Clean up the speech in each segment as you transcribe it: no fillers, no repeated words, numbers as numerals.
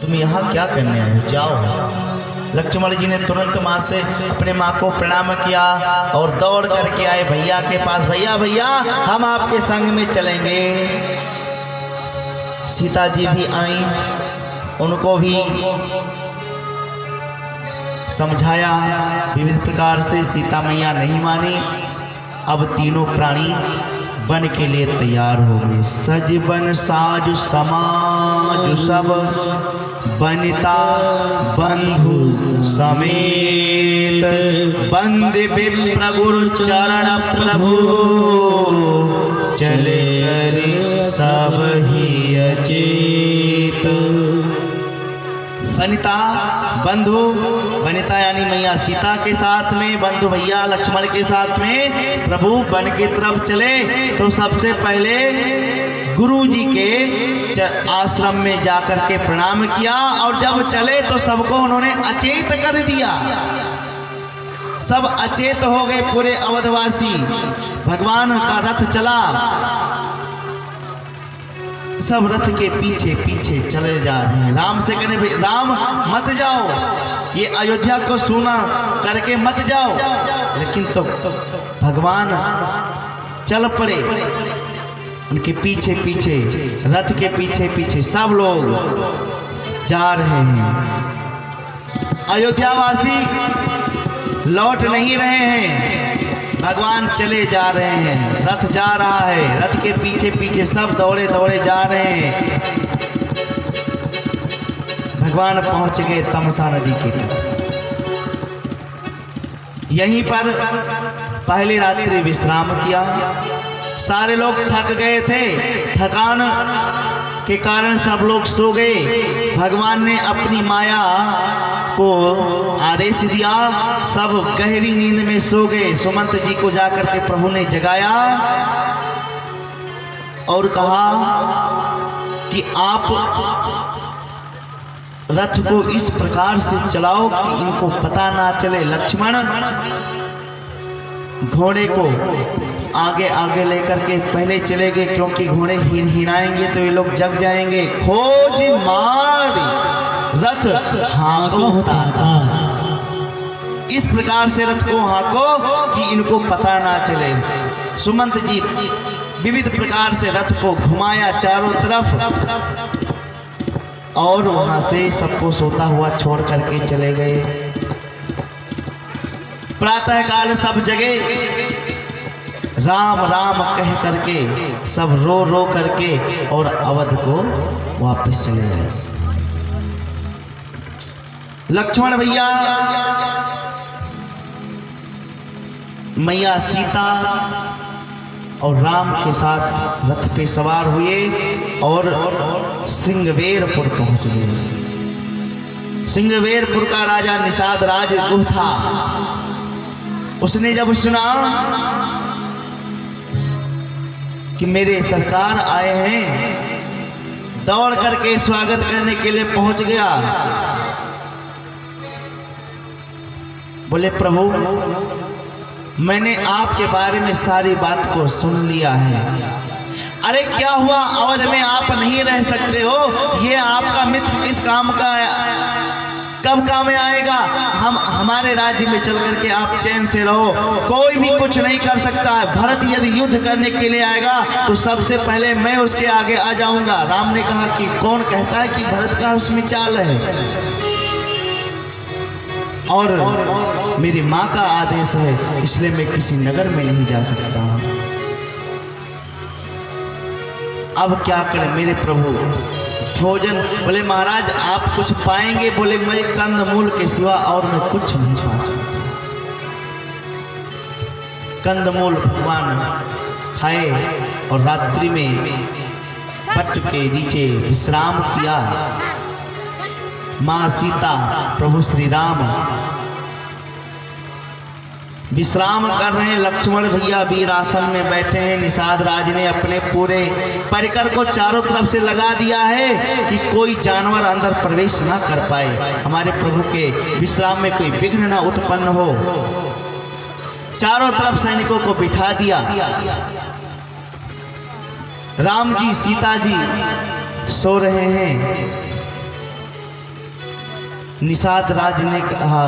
तुम यहाँ क्या करने आए हो, जाओ। लक्ष्मण जी ने तुरंत माँ से अपने माँ को प्रणाम किया और दौड़ करके आए भैया के पास। भैया भैया हम आपके संग में चलेंगे। सीता जी भी आई, उनको भी समझाया विविध प्रकार से। सीता मैया नहीं मानी। अब तीनों प्राणी बन के लिए तैयार हो गए। सज बन साज समाज सब बनिता बंधु समेत, बंदे विप्र गुरु चरण प्रभु, चले कर सब ही अचेत। वनिता बंधु, वनिता यानी मैया सीता के साथ में, बंधु भैया लक्ष्मण के साथ में प्रभु वन की तरफ चले। तो सबसे पहले गुरु जी के आश्रम में जाकर के प्रणाम किया और जब चले तो सबको उन्होंने अचेत कर दिया। सब अचेत हो गए पूरे अवधवासी। भगवान का रथ चला, सब रथ के पीछे पीछे चले जा रहे हैं। राम से कहने भाई राम मत जाओ, ये अयोध्या को सुना करके मत जाओ। लेकिन तो भगवान चल पड़े उनके पीछे पीछे, रथ के पीछे पीछे सब लोग जा रहे हैं। अयोध्यावासी लौट नहीं रहे हैं, भगवान चले जा रहे हैं। रथ जा रहा है, रथ के पीछे पीछे सब दौड़े दौड़े जा रहे हैं। भगवान पहुंच गए तमसा नदी के तट। यहीं पर पहली रात्रि विश्राम किया। सारे लोग थक गए थे, थकान के कारण सब लोग सो गए। भगवान ने अपनी माया को आदेश दिया, सब गहरी नींद में सो गए। सुमंत जी को जाकर के प्रभु ने जगाया और कहा कि आप रथ को इस प्रकार से चलाओ कि इनको पता ना चले। लक्ष्मण घोड़े को आगे आगे लेकर के पहले चले गए, क्योंकि घोड़े हिनाएंगे तो ये लोग जग जाएंगे। खोज मार रथ हाँको ताता, इस प्रकार से रथ को हाँको कि इनको पता ना चले। सुमंत जी विविध प्रकार से रथ को घुमाया चारों तरफ और वहां से सबको सोता हुआ छोड़ करके चले गए। प्रातः काल सब जगे, राम राम कह करके सब रो रो करके और अवध को वापस चले गए। लक्ष्मण भैया मैया सीता और राम के साथ रथ पे सवार हुए और सिंहवेरपुर पहुंच गए। सिंहवेरपुर का राजा निषाद राज गुह था। उसने जब सुना कि मेरे सरकार आए हैं, दौड़ करके स्वागत करने के लिए पहुंच गया। बोले प्रभु मैंने आपके बारे में सारी बात को सुन लिया है। अरे क्या हुआ, अवध में आप नहीं रह सकते हो? ये आपका मित्र किस काम का कब काम में आएगा? हम हमारे राज्य में चल करके आप चैन से रहो, कोई भी कुछ नहीं कर सकता है। भरत यदि युद्ध करने के लिए आएगा तो सबसे पहले मैं उसके आगे आ जाऊंगा। राम ने कहा कि कौन कहता है कि भरत का उसमें चाल है, और मेरी माँ का आदेश है, इसलिए मैं किसी नगर में नहीं जा सकता हूँ। अब क्या करें मेरे प्रभु? भोजन, बोले महाराज आप कुछ पाएंगे? बोले मैं कंदमूल के सिवा और मैं कुछ नहीं पा सकता। कंदमूल भगवान खाए और रात्रि में पट के नीचे विश्राम किया। माँ सीता प्रभु श्री राम विश्राम कर रहे हैं। लक्ष्मण भैया वीर आसन में बैठे हैं। निषाद राज ने अपने पूरे परिकर को चारों तरफ से लगा दिया है कि कोई जानवर अंदर प्रवेश ना कर पाए, हमारे प्रभु के विश्राम में कोई विघ्न ना उत्पन्न हो। चारों तरफ सैनिकों को बिठा दिया। राम जी सीता जी सो रहे हैं। निषाद राज ने कहा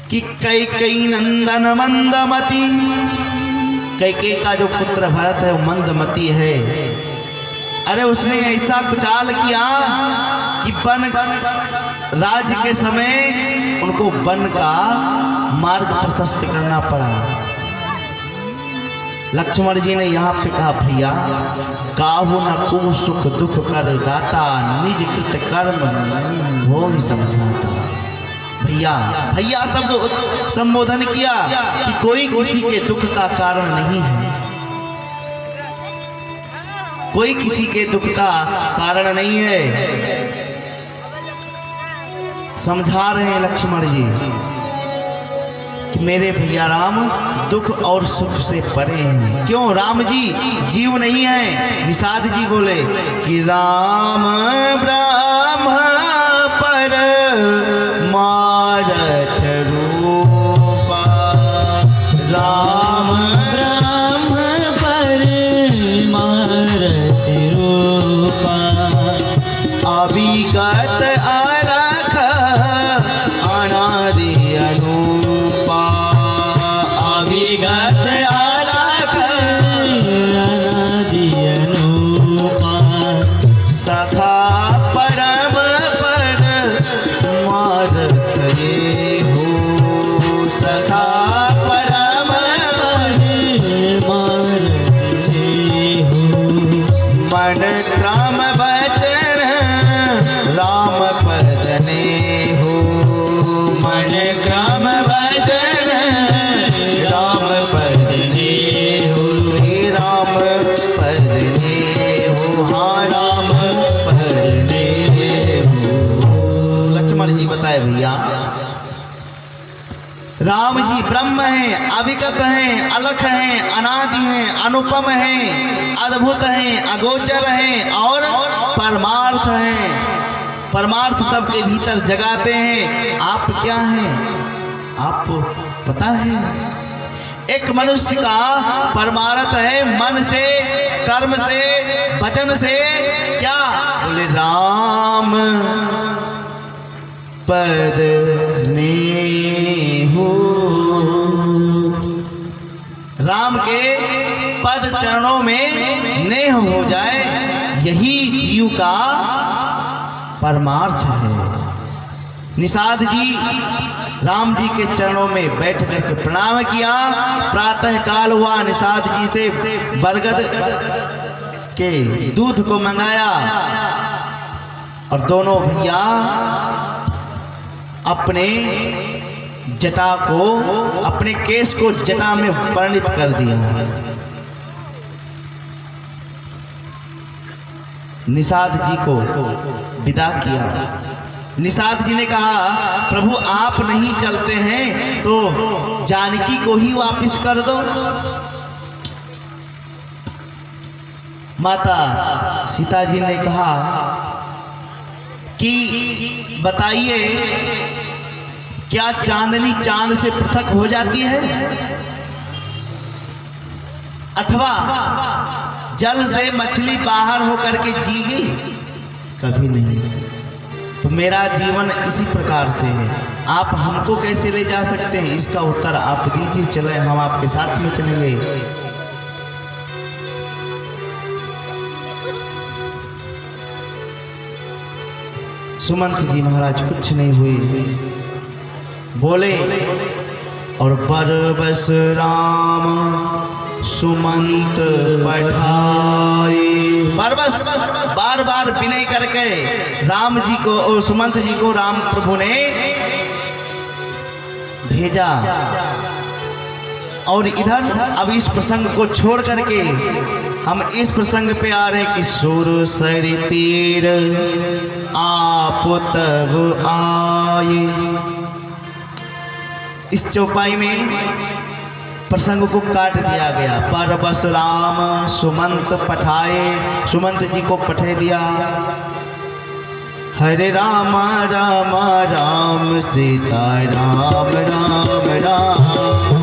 कि कैकेयी नंदन मंदमती, कैकेयी का जो पुत्र भरत है वो मंदमती है। अरे उसने ऐसा कुचाल किया कि वन राज के समय उनको वन का मार्ग प्रशस्त करना पड़ा। लक्ष्मण जी ने यहाँ पे कहा भैया काहू न को सुख दुख कर दाता, निज कृत कर्म हो ही समझाता। भैया भैया शब्द संबोधन किया कि कोई किसी के दुख का कारण नहीं है, कोई किसी के दुख का कारण नहीं है। समझा रहे हैं लक्ष्मण जी कि मेरे भैया राम दुख और सुख से परे हैं। क्यों? राम जी जीव नहीं है। निषाद जी बोले कि राम ब्रह्म पर मारथ रूपा, राम ब्रह्म पर मारथ रूपा, अविगत अलख अनादि अनूपा, अविगत अलख अनादि अनूपा, सखा परम पर मारथ ये हो, सखा परम पर मारथ ये हो, मन क्रम वचन राम पद ने हो, मन क्रम वचन राम पद ने हो, श्री राम पद ने हो, हाँ राम पद ने हो। लक्ष्मण जी बताए भैया राम जी ब्रह्म हैं, अविगत हैं, अलख हैं, अनादि हैं, अनुपम हैं, अद्भुत हैं, अगोचर हैं और परमार्थ हैं। परमार्थ सबके भीतर जगाते हैं। आप क्या हैं? आपको पता है? एक मनुष्य का परमार्थ है मन से, कर्म से, वचन से। क्या? बोले राम पद ने हो, राम के पद चरणों में नेह हो जाए, यही जीव का परमार्थ है। निषाद जी राम जी के चरणों में बैठ कर प्रणाम किया। प्रातः काल हुआ, निषाद जी से बरगद के दूध को मंगाया और दोनों भैया अपने जटा को, अपने केस को जटा में परिणित कर दिया। निषाद जी को विदा किया। निषाद जी ने कहा प्रभु आप नहीं चलते हैं तो जानकी को ही वापस कर दो। माता सीता जी ने कहा कि बताइए क्या चांदनी चांद से पृथक हो जाती है, अथवा जल से मछली बाहर होकर के जी गई? कभी नहीं। तो मेरा जीवन इसी प्रकार से है, आप हमको कैसे ले जा सकते हैं? इसका उत्तर आप दीजिए, चले हम आपके साथ में चलेंगे। सुमंत जी महाराज कुछ नहीं हुई, बोले और बरबस राम सुमंत पठाए। बरबस बार बार विनय करके राम जी को और सुमंत जी को राम प्रभु ने भेजा। और इधर अब इस प्रसंग को छोड़ करके हम इस प्रसंग पे आ रहे कि सुर सर तीर आप तब आए। इस चौपाई में प्रसंग को काट दिया गया। बरबस राम सुमंत पठाए, सुमंत जी को पठे दिया। हरे राम राम राम सीता राम राम राम,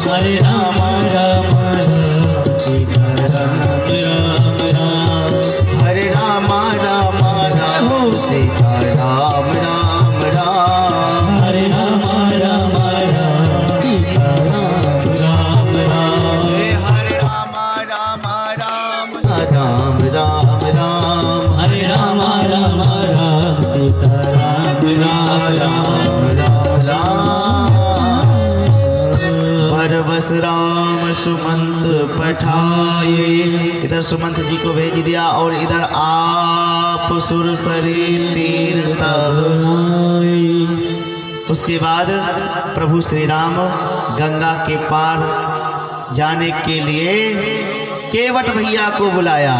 हरे राम राम राम सीता राम राम राम, हरे राम राम राम सीता राम राम राम। हरे राम राम राम सीता राम राम राम। हरे राम राम राम राम राम राम। हरे राम राम राम सीता राम राम राम राम राम। बरबस राम सुमंत पठाए, इधर सुमंत जी को भेज दिया और इधर आप सुरसरी तीर तब। उसके बाद प्रभु श्री राम गंगा के पार जाने के लिए केवट भैया को बुलाया,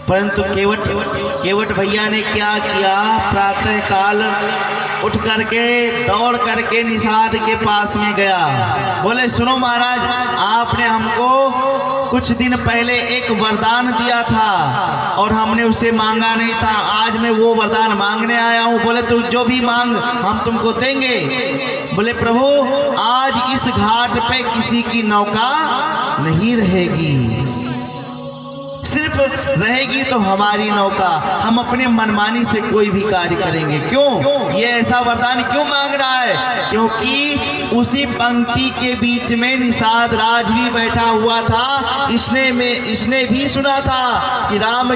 परंतु केवट भैया ने क्या किया, प्रातः काल उठ करके दौड़ करके निषाद के पास में गया। बोले सुनो महाराज, आपने हमको कुछ दिन पहले एक वरदान दिया था और हमने उसे मांगा नहीं था, आज मैं वो वरदान मांगने आया हूँ। बोले तू जो भी मांग हम तुमको देंगे। बोले प्रभु आज इस घाट पे किसी की नौका नहीं रहेगी, सिर्फ रहेगी तो हमारी नौका। हम अपने मनमानी से कोई भी कार्य करेंगे। क्यों ये ऐसा वरदान क्यों मांग रहा है? क्योंकि उसी पंक्ति के बीच में निषाद राज भी बैठा हुआ था। इसने भी सुना था कि राम